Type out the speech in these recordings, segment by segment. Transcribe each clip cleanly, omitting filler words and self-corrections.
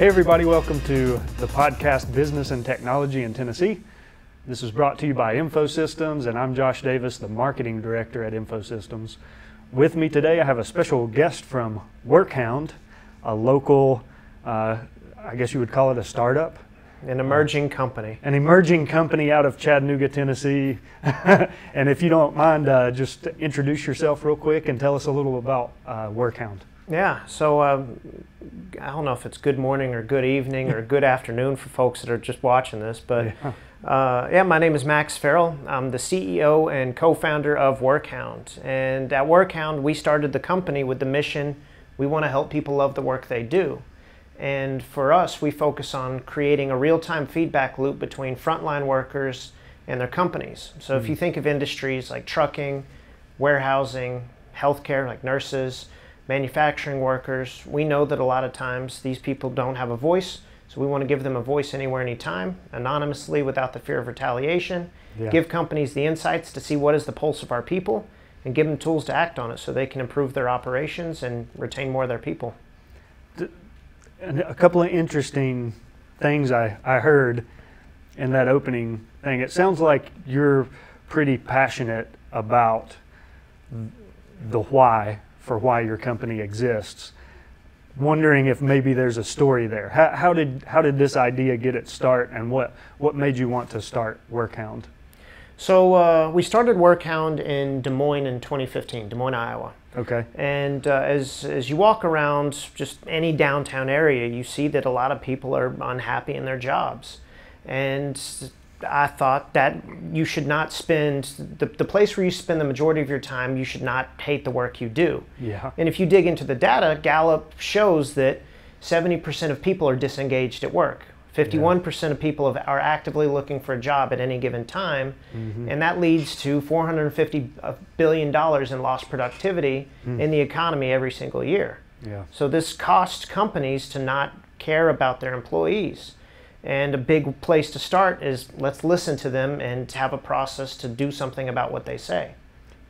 Hey everybody, welcome to the podcast Business and Technology in Tennessee. This is brought to you by InfoSystems, and I'm Josh Davis, the Marketing Director at InfoSystems. With me today I have a special guest from WorkHound, a local, I guess you would call it a startup. An emerging company. An emerging company out of Chattanooga, Tennessee. And if you don't mind, just introduce yourself real quick and tell us a little about WorkHound. Yeah, so I don't know if it's good morning or good evening or good afternoon for folks that are just watching this, but my name is Max Farrell. I'm the CEO and co-founder of WorkHound. And at WorkHound, we started the company with the mission, we want to help people love the work they do. And for us, we focus on creating a real-time feedback loop between frontline workers and their companies. So if you think of industries like trucking, warehousing, healthcare like nurses, manufacturing workers, we know that a lot of times these people don't have a voice, so we want to give them a voice anywhere, anytime, anonymously, without the fear of retaliation. Give companies the insights to see what is the pulse of our people, and give them tools to act on it so they can improve their operations and retain more of their people. And a couple of interesting things I heard in that opening thing. It sounds like you're pretty passionate about the why for why your company exists. Wondering if maybe there's a story there. How did this idea get its start, and what made you want to start WorkHound? So we started WorkHound in Des Moines in 2015, Des Moines, Iowa. Okay. And as you walk around just any downtown area, you see that a lot of people are unhappy in their jobs. And I thought that you should not spend, the place where you spend the majority of your time, you should not hate the work you do. Yeah. And if you dig into the data, Gallup shows that 70% of people are disengaged at work. 51% of people are actively looking for a job at any given time, and that leads to $450 billion in lost productivity in the economy every single year. Yeah. So this costs companies to not care about their employees. And a big place to start is let's listen to them and have a process to do something about what they say.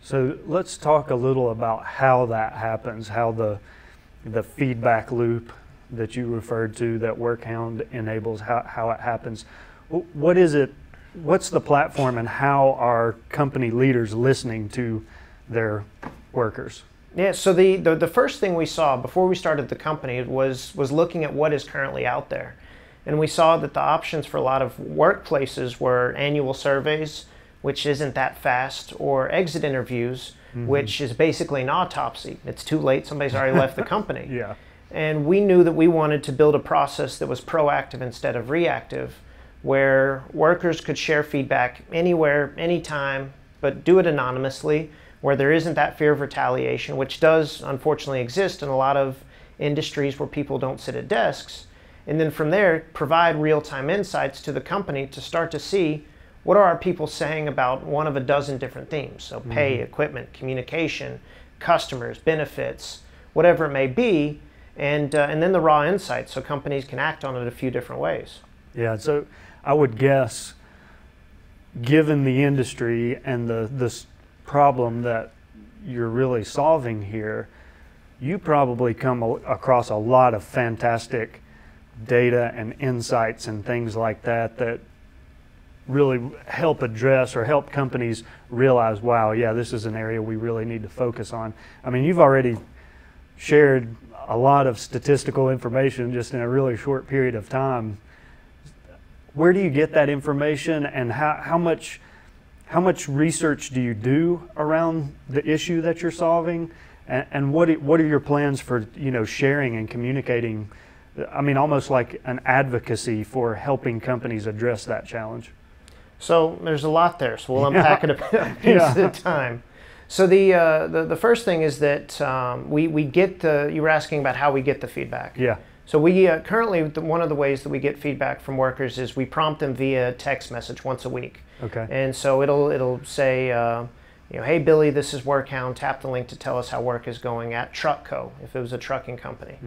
So let's talk a little about how that happens, how the feedback loop that you referred to that WorkHound enables, how it happens. What is it? What's the platform, and how are company leaders listening to their workers? Yeah, so the first thing we saw before we started the company was looking at what is currently out there. And we saw that the options for a lot of workplaces were annual surveys, which isn't that fast, or exit interviews, which is basically an autopsy. It's too late, somebody's already left the company. Yeah. And we knew that we wanted to build a process that was proactive instead of reactive, where workers could share feedback anywhere, anytime, but do it anonymously, where there isn't that fear of retaliation, which does unfortunately exist in a lot of industries where people don't sit at desks. And then from there, provide real-time insights to the company to start to see what are our people saying about one of a dozen different themes. So pay, equipment, communication, customers, benefits, whatever it may be. And then the raw insights, so companies can act on it a few different ways. Yeah, so I would guess, given the industry and this problem that you're really solving here, you probably come across a lot of fantastic data and insights and things like that really help address or help companies realize, wow, yeah, this is an area we really need to focus on. I mean, you've already shared a lot of statistical information just in a really short period of time. Where do you get that information, and how much research do you do around the issue that you're solving, and what are your plans for sharing and communicating? I mean, almost like an advocacy for helping companies address that challenge. So there's a lot there, so we'll unpack it a piece at a time. So the first thing is that we get you were asking about how we get the feedback. Yeah. So we currently, one of the ways that we get feedback from workers is we prompt them via text message once a week. Okay. And so it'll say, hey Billy, this is WorkHound. Tap the link to tell us how work is going at TruckCo, if it was a trucking company.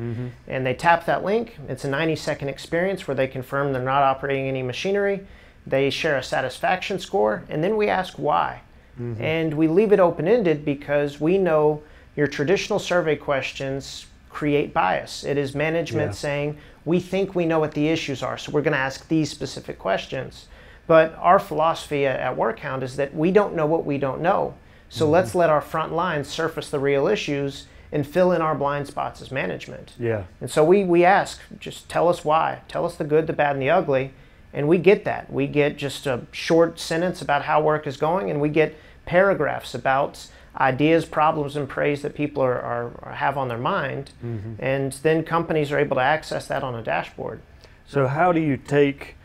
And they tap that link. It's a 90-second experience where they confirm they're not operating any machinery. They share a satisfaction score, and then we ask why. And we leave it open-ended because we know your traditional survey questions create bias. It is management saying, we think we know what the issues are, so we're going to ask these specific questions. But our philosophy at WorkHound is that we don't know what we don't know. So let's let our front lines surface the real issues and fill in our blind spots as management. Yeah. And so we ask, just tell us why. Tell us the good, the bad, and the ugly. And we get that. We get just a short sentence about how work is going, and we get paragraphs about ideas, problems, and praise that people have on their mind. And then companies are able to access that on a dashboard. So how do you take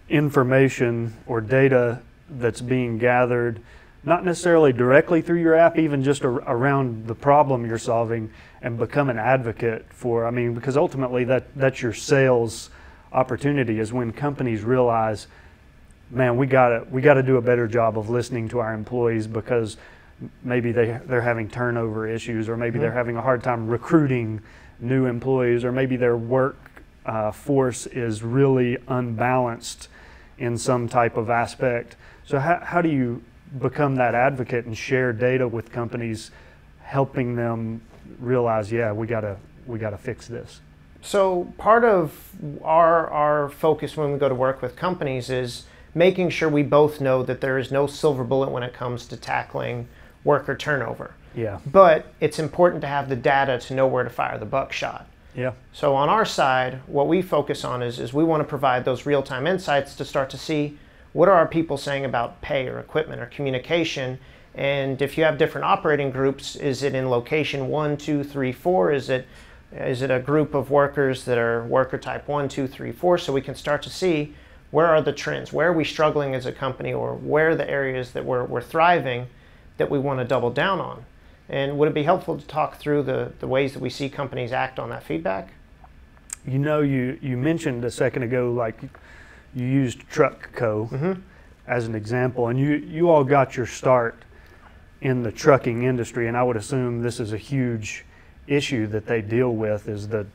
information or data that's being gathered, not necessarily directly through your app, even just around the problem you're solving, and become an advocate for, I mean, because ultimately that's your sales opportunity, is when companies realize, man, we gotta do a better job of listening to our employees, because maybe they're having turnover issues, or maybe they're having a hard time recruiting new employees, or maybe their work force is really unbalanced in some type of aspect. So how do you become that advocate and share data with companies, helping them realize, yeah, we gotta fix this? So part of our focus when we go to work with companies is making sure we both know that there is no silver bullet when it comes to tackling worker turnover. Yeah. But it's important to have the data to know where to fire the buckshot. Yeah. So on our side, what we focus on is we want to provide those real-time insights to start to see what are our people saying about pay or equipment or communication. And if you have different operating groups, is it in location 1, 2, 3, 4? Is it a group of workers that are worker type 1, 2, 3, 4? So we can start to see where are the trends, where are we struggling as a company, or where are the areas that we're thriving that we want to double down on. And would it be helpful to talk through the ways that we see companies act on that feedback? You know, you mentioned a second ago, like you used TruckCo as an example, and you all got your start in the trucking industry, and I would assume this is a huge issue that they deal with, is the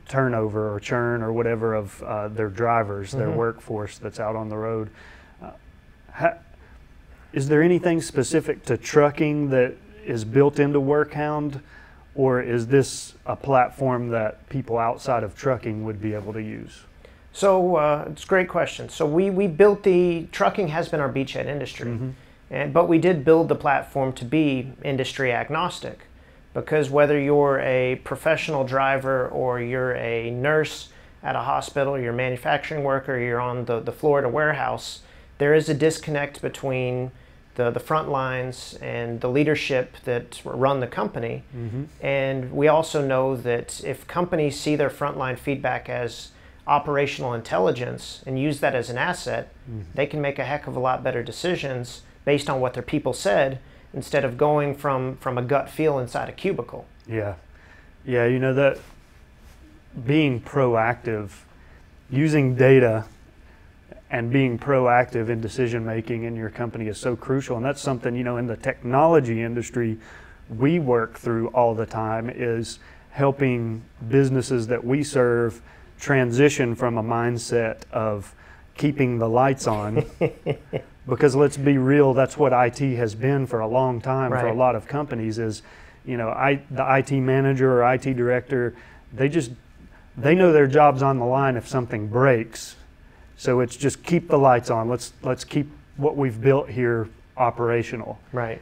turnover or churn or whatever of their drivers, their workforce that's out on the road. Is there anything specific to trucking that is built into WorkHound, or is this a platform that people outside of trucking would be able to use? So it's a great question. So we built trucking has been our beachhead industry, but we did build the platform to be industry agnostic, because whether you're a professional driver or you're a nurse at a hospital, you're a manufacturing worker, you're on the floor at a warehouse, there is a disconnect between the front lines and the leadership that run the company. And we also know that if companies see their frontline feedback as operational intelligence and use that as an asset, they can make a heck of a lot better decisions based on what their people said, instead of going from a gut feel inside a cubicle. Yeah, you know, that being proactive, using data and being proactive in decision making in your company is so crucial. And that's something, you know, in the technology industry we work through all the time, is helping businesses that we serve transition from a mindset of keeping the lights on. Because let's be real, that's what IT has been for a long time for a lot of companies, is, you know, the IT manager or IT director, they know their job's on the line if something breaks. So it's just keep the lights on. Let's keep what we've built here operational. Right.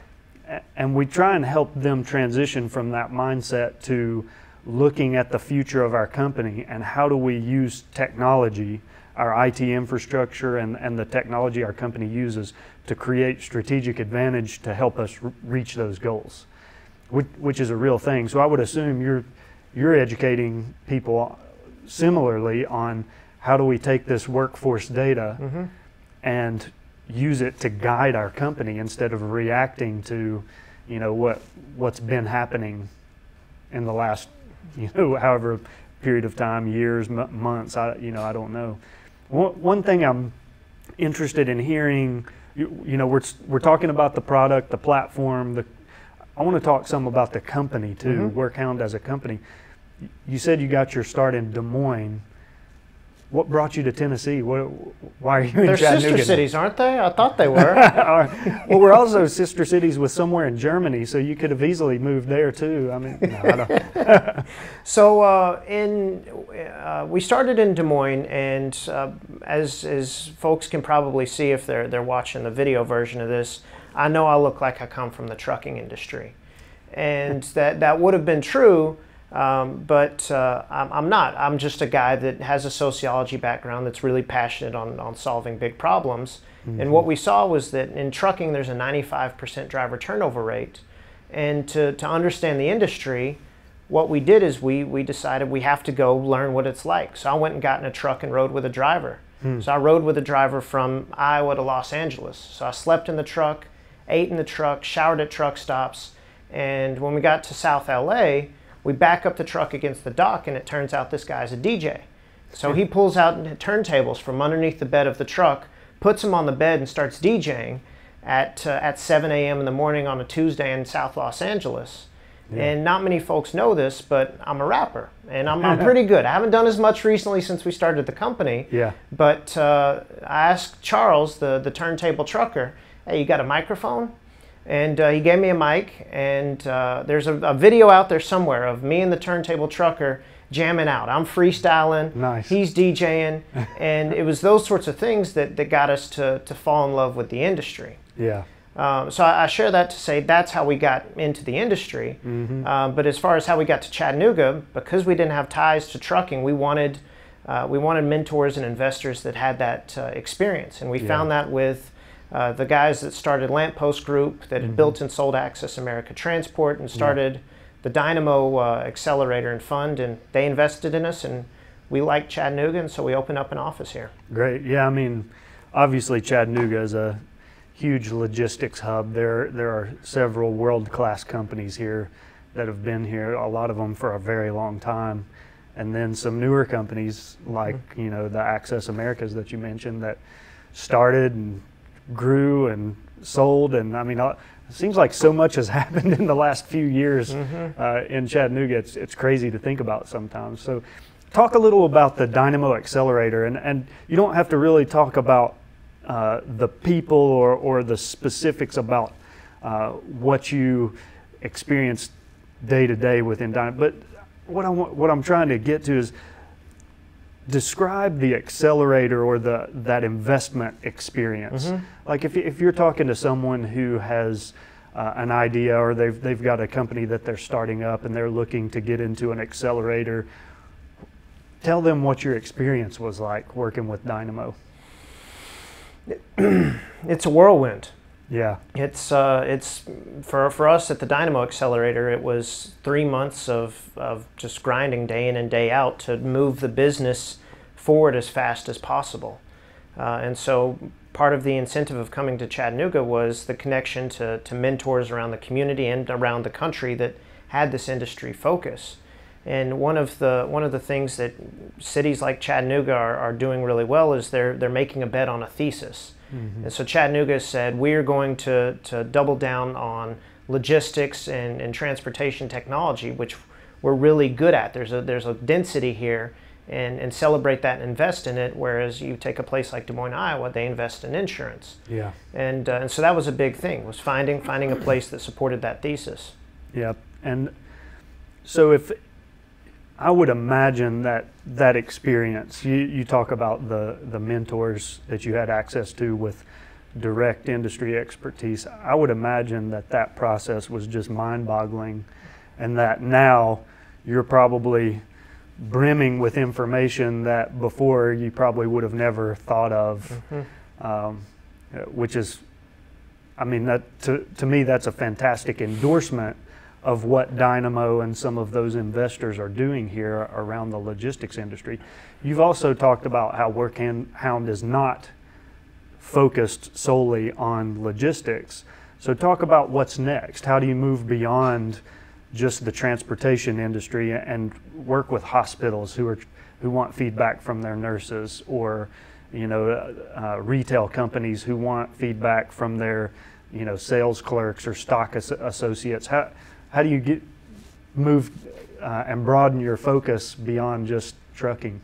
And we try and help them transition from that mindset to looking at the future of our company, and how do we use technology, our IT infrastructure and the technology our company uses, to create strategic advantage to help us reach those goals, which is a real thing. So I would assume you're educating people similarly on how do we take this workforce data and use it to guide our company, instead of reacting to, you know, what's been happening in the last, you know, however period of time, years, months, I don't know. One thing I'm interested in hearing, you know, we're talking about the product, the platform, I want to talk some about the company too, WorkHound as a company. You said you got your start in Des Moines. what brought you to Tennessee? Why are you in They're Chattanooga? sister cities, aren't they? I thought they were. Well, we're also sister cities with somewhere in Germany, so you could have easily moved there too. I mean, no, I don't. So we started in Des Moines, and as folks can probably see if they're watching the video version of this, I know I look like I come from the trucking industry, and that would have been true. But I'm not. I'm just a guy that has a sociology background that's really passionate on solving big problems. Mm-hmm. And what we saw was that in trucking, there's a 95% driver turnover rate. And to understand the industry, what we did is we decided we have to go learn what it's like. So I went and got in a truck and rode with a driver. So I rode with a driver from Iowa to Los Angeles. So I slept in the truck, ate in the truck, showered at truck stops. And when we got to South LA, we back up the truck against the dock, and it turns out this guy's a DJ. So he pulls out turntables from underneath the bed of the truck, puts them on the bed, and starts DJing at 7 a.m. in the morning on a Tuesday in South Los Angeles. Yeah. And not many folks know this, but I'm a rapper, and I'm pretty good. I haven't done as much recently since we started the company. Yeah. But I asked Charles, the turntable trucker, hey, you got a microphone? And he gave me a mic, and there's a video out there somewhere of me and the turntable trucker jamming out. I'm freestyling, nice. He's DJing, and it was those sorts of things that got us to fall in love with the industry. Yeah. So I share that to say that's how we got into the industry. Mm-hmm. But as far as how we got to Chattanooga, because we didn't have ties to trucking, we wanted mentors and investors that had that experience, and we found that with the guys that started Lamppost Group, that had built and sold Access America Transport and started the Dynamo Accelerator and Fund, and they invested in us, and we liked Chattanooga, and so we opened up an office here. Great. Yeah, I mean, obviously Chattanooga is a huge logistics hub. There are several world-class companies here that have been here, a lot of them for a very long time, and then some newer companies like the Access Americas that you mentioned that started and grew and sold, and I mean, it seems like so much has happened in the last few years in Chattanooga. It's crazy to think about sometimes. So talk a little about the Dynamo Accelerator, and you don't have to really talk about the people or the specifics about what you experience day to day within Dynamo, but what I'm trying to get to is describe the accelerator or that investment experience. Like if you're talking to someone who has an idea, or they've got a company that they're starting up and they're looking to get into an accelerator, tell them what your experience was like working with Dynamo. It's a whirlwind. Yeah. It's for us at the Dynamo Accelerator, it was 3 months of just grinding day in and day out to move the business forward as fast as possible. And so part of the incentive of coming to Chattanooga was the connection to mentors around the community and around the country that had this industry focus. And one of the things that cities like Chattanooga are doing really well is they're making a bet on a thesis. And so Chattanooga said, we're going to double down on logistics and transportation technology, which we're really good at. There's a density here, and celebrate that and invest in it, whereas you take a place like Des Moines, Iowa, they invest in insurance. Yeah. And so that was a big thing, was finding a place that supported that thesis. Yeah. And so if I would imagine that experience, you talk about the mentors that you had access to with direct industry expertise. I would imagine that process was just mind-boggling, and that now you're probably brimming with information that before you probably would have never thought of, which is, I mean, that to me, that's a fantastic endorsement of what Dynamo and some of those investors are doing here around the logistics industry. You've also talked about how WorkHound is not focused solely on logistics. So talk about what's next. How do you move beyond just the transportation industry and work with hospitals who want feedback from their nurses, or retail companies who want feedback from their sales clerks or stock associates? How do you move and broaden your focus beyond just trucking?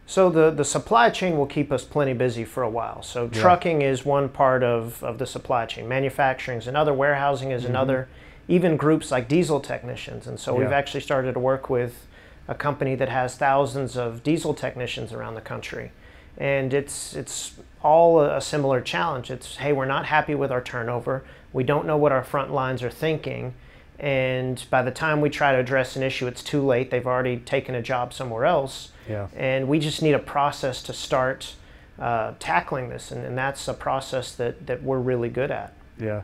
So the supply chain will keep us plenty busy for a while. So trucking is one part of the supply chain. Manufacturing is another. Warehousing is another. Even groups like diesel technicians. And so we've actually started to work with a company that has thousands of diesel technicians around the country. And it's all a similar challenge. It's, hey, we're not happy with our turnover. We don't know what our front lines are thinking. And by the time we try to address an issue, it's too late. They've already taken a job somewhere else. Yeah. And we just need a process to start tackling this. And that's a process that we're really good at. Yeah.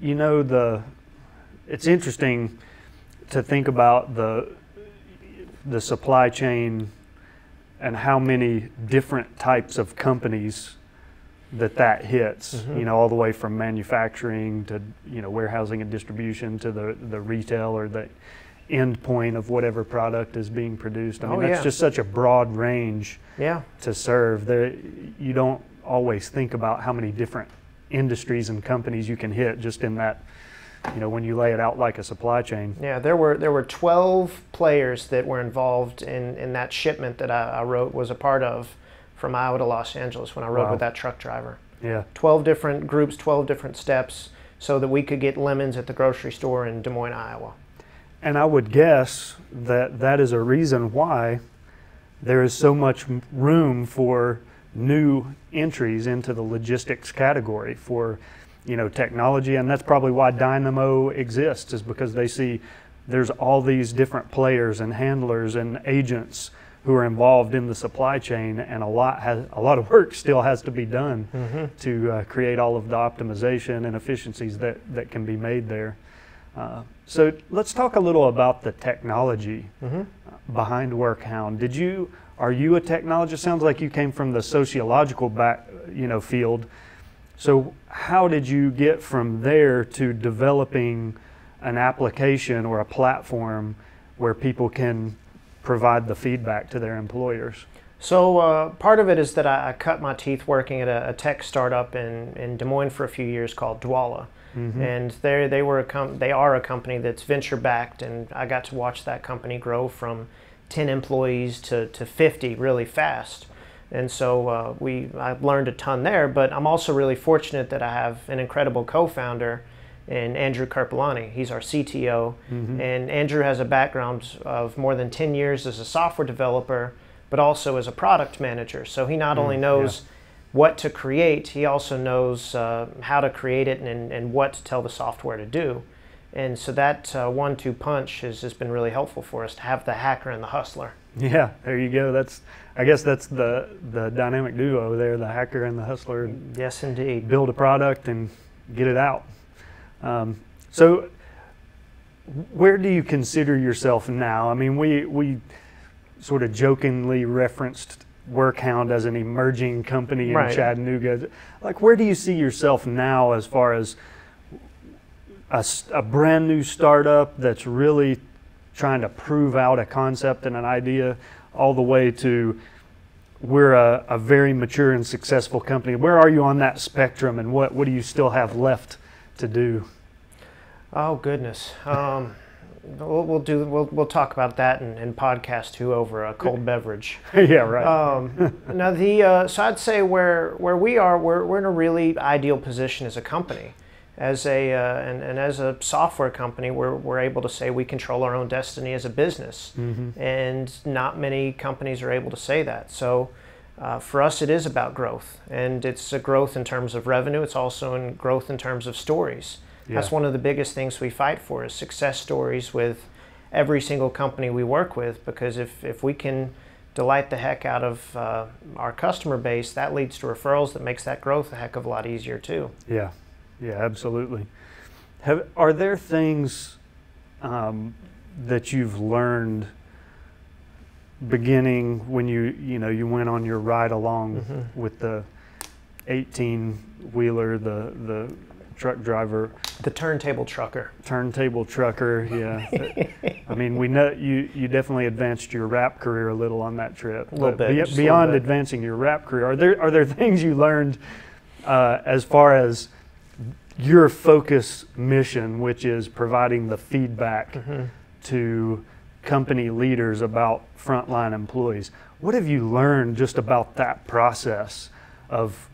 You know, it's interesting to think about the supply chain and how many different types of companies that hits, you know, all the way from manufacturing to, you know, warehousing and distribution to the retail or the end point of whatever product is being produced. I mean, that's just such a broad range to serve. You don't always think about how many different industries and companies you can hit just in that, you know, when you lay it out like a supply chain. Yeah, there were 12 players that were involved in that shipment that I was a part of from Iowa to Los Angeles when I rode with that truck driver. Yeah. 12 different groups, 12 different steps so that we could get lemons at the grocery store in Des Moines, Iowa. And I would guess that is a reason why there is so much room for new entries into the logistics category for, you know, technology. And that's probably why Dynamo exists, is because they see there's all these different players and handlers and agents who are involved in the supply chain, and a lot of work still has to be done to create all of the optimization and efficiencies that can be made there. So let's talk a little about the technology behind WorkHound. Are you a technologist? Sounds like you came from the sociological field. So how did you get from there to developing an application or a platform where people can provide the feedback to their employers? So part of it is that I cut my teeth working at a tech startup in Des Moines for a few years called Dwala. And they are a company that's venture backed, and I got to watch that company grow from 10 employees to 50 really fast. And so I learned a ton there, but I'm also really fortunate that I have an incredible co-founder in Andrew Karpelani. He's our CTO, and Andrew has a background of more than 10 years as a software developer, but also as a product manager. So he not only knows what to create, he also knows how to create it and what to tell the software to do. And so that 1-2 punch has been really helpful for us to have the hacker and the hustler. Yeah, there you go. I guess that's the dynamic duo there, the hacker and the hustler. Yes, indeed. Build a product and get it out. So where do you consider yourself now? I mean, we sort of jokingly referenced WorkHound as an emerging company in Chattanooga. Like, where do you see yourself now as far as a brand new startup that's really trying to prove out a concept and an idea, all the way to we're a very mature and successful company? Where are you on that spectrum, and what do you still have left to do? Oh goodness, we'll talk about that in podcast 2 over a cold beverage. Yeah, right. Now so I'd say where we are, we're in a really ideal position as a company, as a software company. We're able to say we control our own destiny as a business, and not many companies are able to say that. So. For us, it is about growth, and it's a growth in terms of revenue. It's also in growth in terms of stories. Yeah. That's one of the biggest things we fight for, is success stories with every single company we work with, because if we can delight the heck out of our customer base, that leads to referrals, that makes that growth a heck of a lot easier too. Yeah, absolutely. Are there things that you've learned beginning when you went on your ride along with the 18-wheeler, the truck driver, the turntable trucker, yeah. I mean, we know you definitely advanced your rap career a little on that trip. A little bit. Beyond advancing your rap career, are there things you learned as far as your focus mission, which is providing the feedback to company leaders about frontline employees? What have you learned just about that process of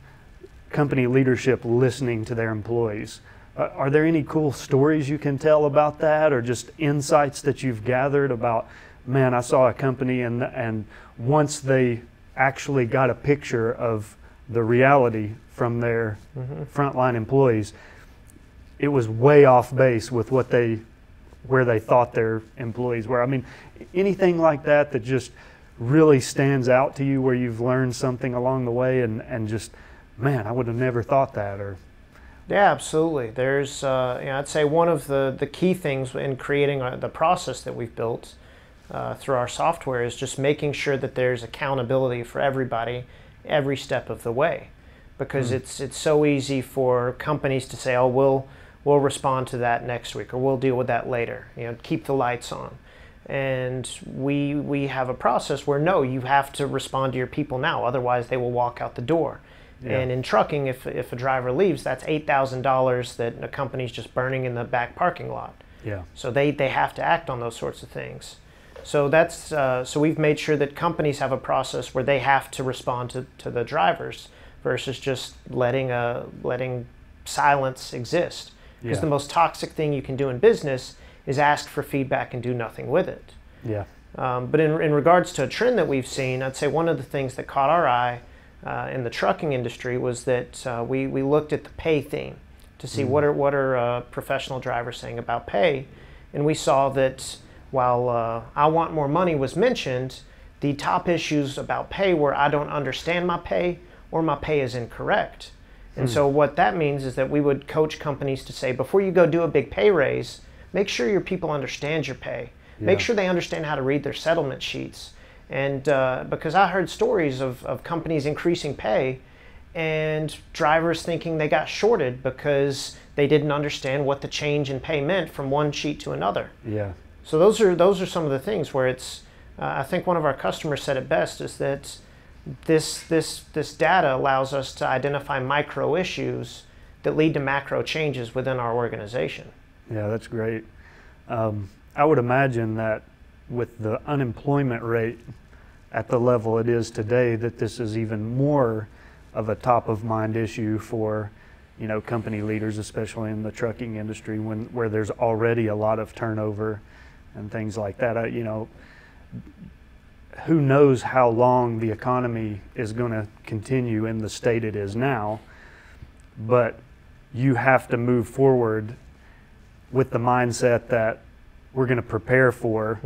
company leadership listening to their employees? Are there any cool stories you can tell about that, or just insights that you've gathered about, man, I saw a company and once they actually got a picture of the reality from their frontline employees, it was way off base with where they thought their employees were? I mean, anything like that that just really stands out to you, where you've learned something along the way and just, man, I would have never thought that? Or yeah, absolutely. There's, I'd say one of the key things in creating the process that we've built through our software is just making sure that there's accountability for everybody every step of the way, because it's so easy for companies to say, oh, we'll respond to that next week, or we'll deal with that later. Keep the lights on. And we have a process where, no, you have to respond to your people now, otherwise they will walk out the door. Yeah. And in trucking, if a driver leaves, that's $8,000 that a company's just burning in the back parking lot. Yeah. So they have to act on those sorts of things. So that's so we've made sure that companies have a process where they have to respond to the drivers versus just letting silence exist. Because the most toxic thing you can do in business is ask for feedback and do nothing with it. Yeah. But in regards to a trend that we've seen, I'd say one of the things that caught our eye in the trucking industry was that we looked at the pay theme to see what are professional drivers saying about pay, and we saw that while I want more money was mentioned, the top issues about pay were I don't understand my pay or my pay is incorrect. And so what that means is that we would coach companies to say, before you go do a big pay raise, make sure your people understand your pay. Yeah. Make sure they understand how to read their settlement sheets. And because I heard stories of companies increasing pay and drivers thinking they got shorted because they didn't understand what the change in pay meant from one sheet to another. Yeah. So those are some of the things where it's, I think one of our customers said it best, is that this data allows us to identify micro issues that lead to macro changes within our organization. Yeah, that's great. I would imagine that with the unemployment rate at the level it is today, that this is even more of a top of mind issue for, company leaders, especially in the trucking industry, where there's already a lot of turnover and things like that. Who knows how long the economy is going to continue in the state it is now, but you have to move forward with the mindset that we're going to prepare for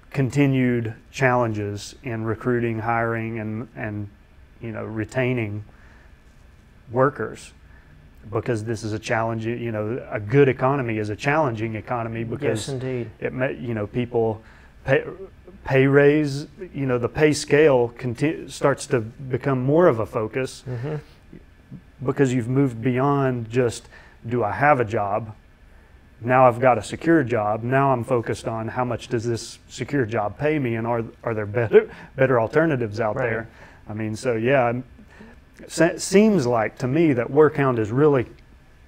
continued challenges in recruiting, hiring, and retaining workers, because this is a challenge. A good economy is a challenging economy, because yes, indeed, people pay raise, the pay scale starts to become more of a focus, because you've moved beyond just, do I have a job? Now I've got a secure job. Now I'm focused on how much does this secure job pay me, and are there better alternatives out there? I mean, so yeah, it seems like to me that WorkHound is really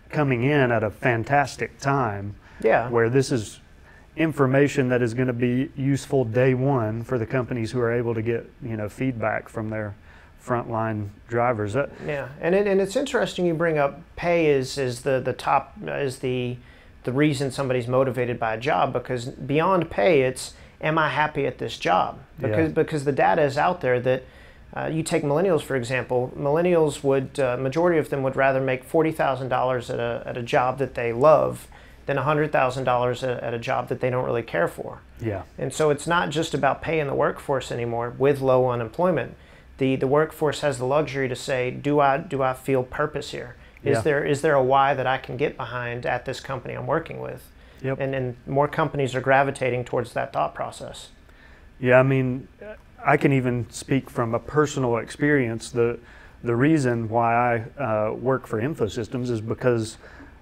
coming in at a fantastic time. Yeah. Where this is information that is going to be useful day one for the companies who are able to get feedback from their frontline drivers. Yeah, and it's interesting you bring up pay is the top, is the reason somebody's motivated by a job, because beyond pay, it's, am I happy at this job? Because the data is out there that you take millennials, for example. Millennials would, majority of them would rather make $40,000 at a job that they love than $100,000 at a job that they don't really care for. Yeah. And so it's not just about pay in the workforce anymore with low unemployment. The workforce has the luxury to say, do I feel purpose here? Is there a why that I can get behind at this company I'm working with? Yep. And more companies are gravitating towards that thought process. Yeah, I mean, I can even speak from a personal experience. The reason why I work for InfoSystems is because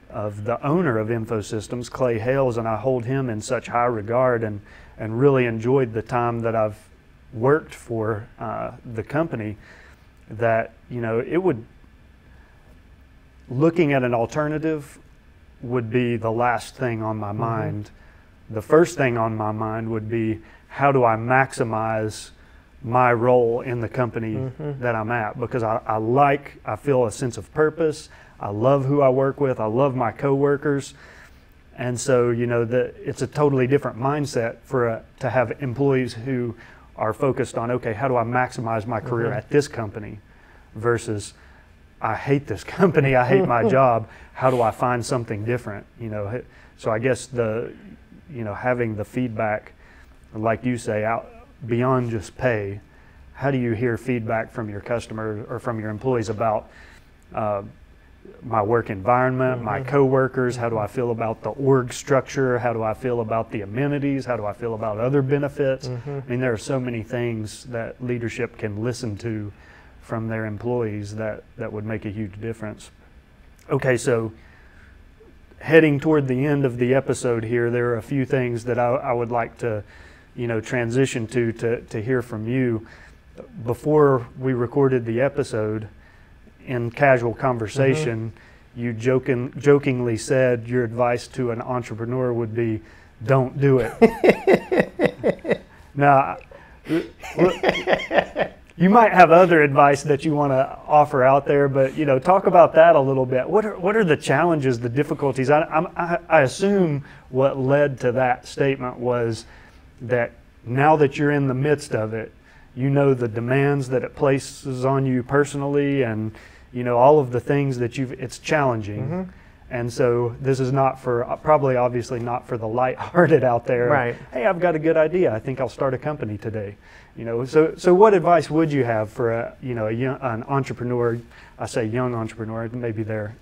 of the owner of InfoSystems, Clay Hales, and I hold him in such high regard, and really enjoyed the time that I've worked for the company, that it would, looking at an alternative would be the last thing on my mind. The first thing on my mind would be, how do I maximize my role in the company that I'm at? Because I feel a sense of purpose. I love who I work with. I love my coworkers. And so, it's a totally different mindset to have employees who are focused on, okay, how do I maximize my career at this company versus I hate this company, I hate my job, how do I find something different? So I guess having the feedback, like you say, out beyond just pay, how do you hear feedback from your customers or from your employees about my work environment, my coworkers, how do I feel about the org structure, how do I feel about the amenities, how do I feel about other benefits? I mean, there are so many things that leadership can listen to from their employees that would make a huge difference. Okay, so heading toward the end of the episode here, there are a few things that I would like to transition to hear from you. Before we recorded the episode, in casual conversation, you jokingly said your advice to an entrepreneur would be, don't do it. Now, you might have other advice that you want to offer out there, but talk about that a little bit. What are the challenges, the difficulties? I assume what led to that statement was that now that you're in the midst of it, the demands that it places on you personally, and all of the things that it's challenging. And so this is obviously not for the lighthearted out there. Right. Hey, I've got a good idea. I think I'll start a company today. So what advice would you have for an entrepreneur? I say young entrepreneur, maybe they're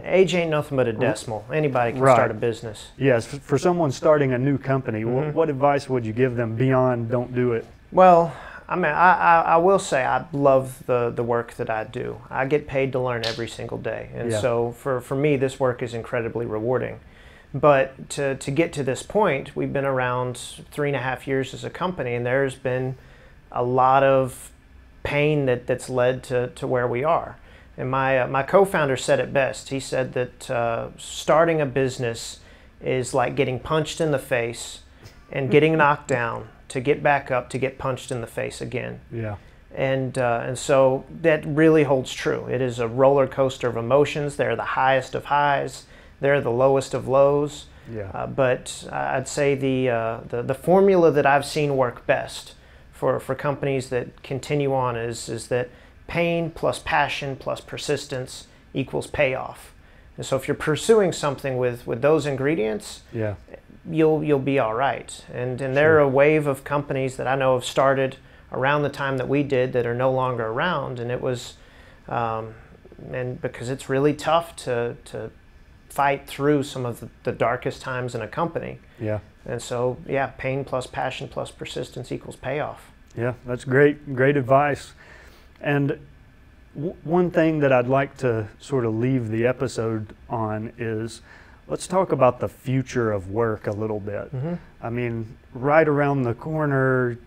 age ain't nothing but a decimal. Anybody can start a business. Yes, for someone starting a new company, what advice would you give them beyond don't do it? Well, I will say I love the work that I do. I get paid to learn every single day. And so for me, this work is incredibly rewarding. But to get to this point, we've been around 3.5 years as a company, and there's been a lot of pain that's led to where we are. And my co-founder said it best. He said that starting a business is like getting punched in the face and getting knocked down to get back up to get punched in the face again. Yeah. And so that really holds true. It is a roller coaster of emotions. They're the highest of highs. They're the lowest of lows. Yeah. But I'd say the formula that I've seen work best for companies that continue on is that pain plus passion plus persistence equals payoff. And so if you're pursuing something with those ingredients, you'll be all right. And there are a wave of companies that I know have started around the time that we did that are no longer around, and it was and because it's really tough to fight through some of the darkest times in a company. Yeah. And so pain plus passion plus persistence equals payoff. Yeah, that's great advice. And one thing that I'd like to sort of leave the episode on is, let's talk about the future of work a little bit. I mean, right around the corner,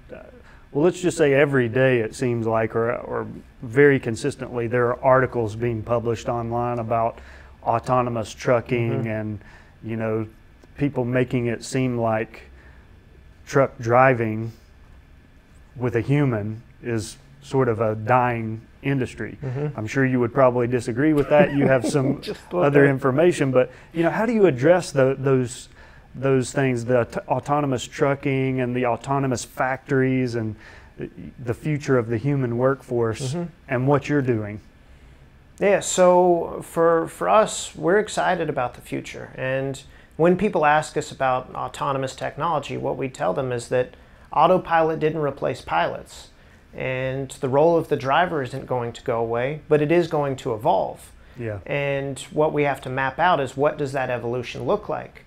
well, let's just say every day it seems like, or very consistently, there are articles being published online about autonomous trucking and, people making it seem like truck driving with a human is sort of a dying industry. I'm sure you would probably disagree with that. You have some other information, but how do you address those things, the autonomous trucking and the autonomous factories and the future of the human workforce and what you're doing? Yeah, so for us, we're excited about the future. And when people ask us about autonomous technology, what we tell them is that autopilot didn't replace pilots. And the role of the driver isn't going to go away, but it is going to evolve. Yeah. And what we have to map out is, what does that evolution look like?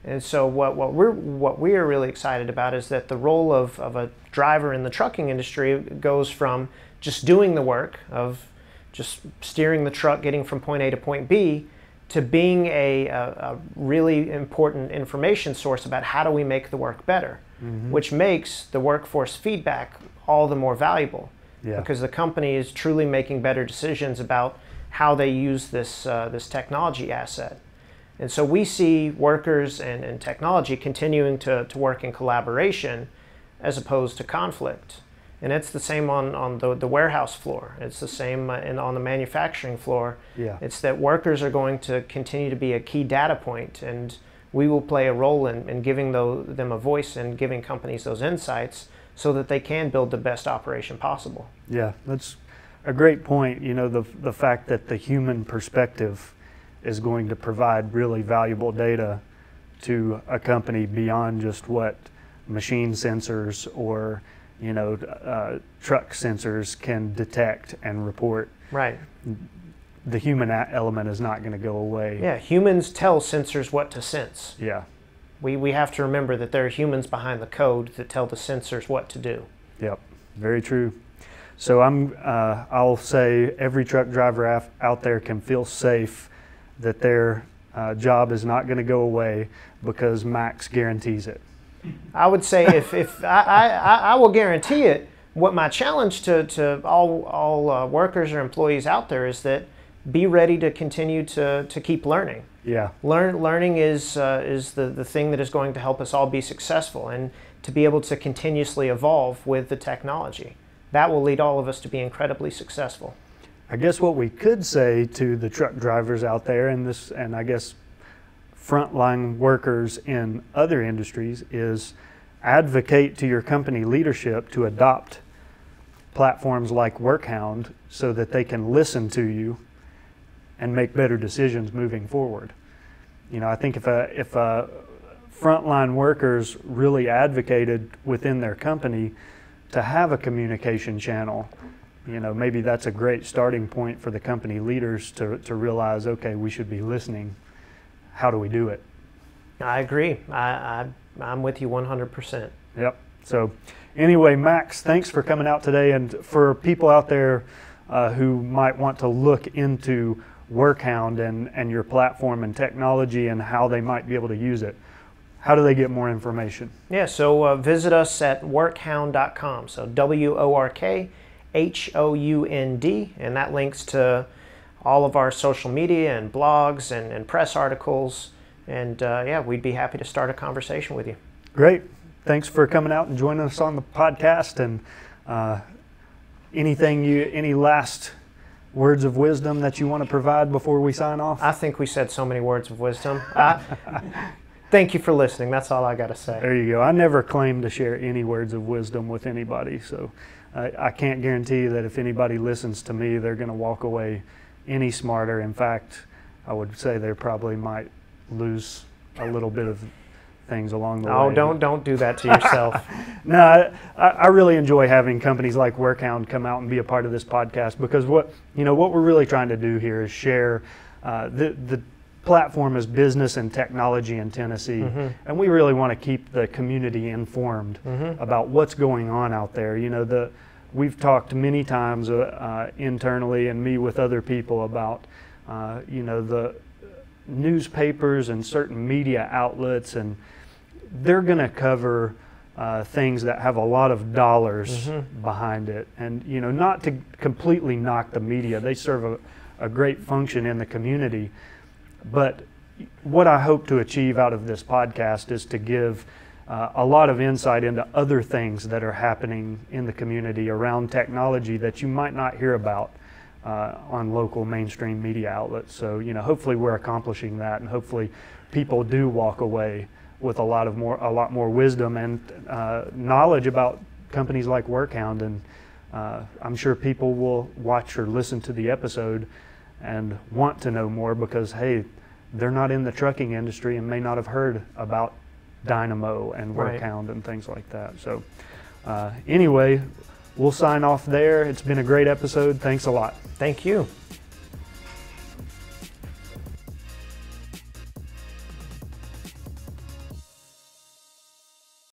And so what we are really excited about is that the role of a driver in the trucking industry goes from just doing the work of just steering the truck, getting from point A to point B, to being a really important information source about how do we make the work better, which makes the workforce feedback all the more valuable, because the company is truly making better decisions about how they use this technology asset. And so we see workers and technology continuing to work in collaboration as opposed to conflict. And it's the same on the warehouse floor. It's the same on the manufacturing floor. Yeah. It's that workers are going to continue to be a key data point, and we will play a role in giving them a voice and giving companies those insights so that they can build the best operation possible. Yeah, that's a great point. You know, the fact that the human perspective is going to provide really valuable data to a company beyond just what machine sensors or truck sensors can detect and report. Right. The human element is not going to go away. Yeah, humans tell sensors what to sense. Yeah. We have to remember that there are humans behind the code that tell the sensors what to do. Yep, very true. So I'll say every truck driver out there can feel safe that their job is not going to go away because Max guarantees it. I would say if I will guarantee it. What my challenge to all workers or employees out there is that be ready to continue to keep learning. Yeah. Learning is the thing that is going to help us all be successful, and to be able to continuously evolve with the technology. That will lead all of us to be incredibly successful. I guess what we could say to the truck drivers out there and I guess frontline workers in other industries is advocate to your company leadership to adopt platforms like WorkHound so that they can listen to you and make better decisions moving forward. You know, I think if frontline workers really advocated within their company to have a communication channel, you know, maybe that's a great starting point for the company leaders to realize, okay, we should be listening. How do we do it? I agree. I'm with you 100%. Yep. So anyway, Max, thanks for coming out today. And for people out there who might want to look into WorkHound and your platform and technology and how they might be able to use it, how do they get more information? Yeah, so visit us at workhound.com. So WorkHound, and that links to all of our social media and blogs and press articles. And yeah, we'd be happy to start a conversation with you. Great. Thanks for coming out and joining us on the podcast. And any last words of wisdom that you want to provide before we sign off? I think we said so many words of wisdom. Thank you for listening. That's all I got to say. There you go. I never claim to share any words of wisdom with anybody. So I can't guarantee that if anybody listens to me, they're going to walk away any smarter. In fact, I would say they probably might lose a little bit of things along the way. Oh, don't do that to yourself. No, I really enjoy having companies like WorkHound come out and be a part of this podcast, because what we're really trying to do here is share the platform is business and technology in Tennessee, and we really want to keep the community informed about what's going on out there. You know, we've talked many times internally and me with other people about the newspapers and certain media outlets, and they're going to cover things that have a lot of dollars behind it. And not to completely knock the media, they serve a great function in the community. But what I hope to achieve out of this podcast is to give a lot of insight into other things that are happening in the community around technology that you might not hear about on local mainstream media outlets. So hopefully we're accomplishing that, and hopefully people do walk away with a lot more wisdom and knowledge about companies like WorkHound. And I'm sure people will watch or listen to the episode and want to know more because, hey, they're not in the trucking industry and may not have heard about Dynamo and WorkHound and things like that. So anyway, we'll sign off there. It's been a great episode. Thanks a lot. Thank you.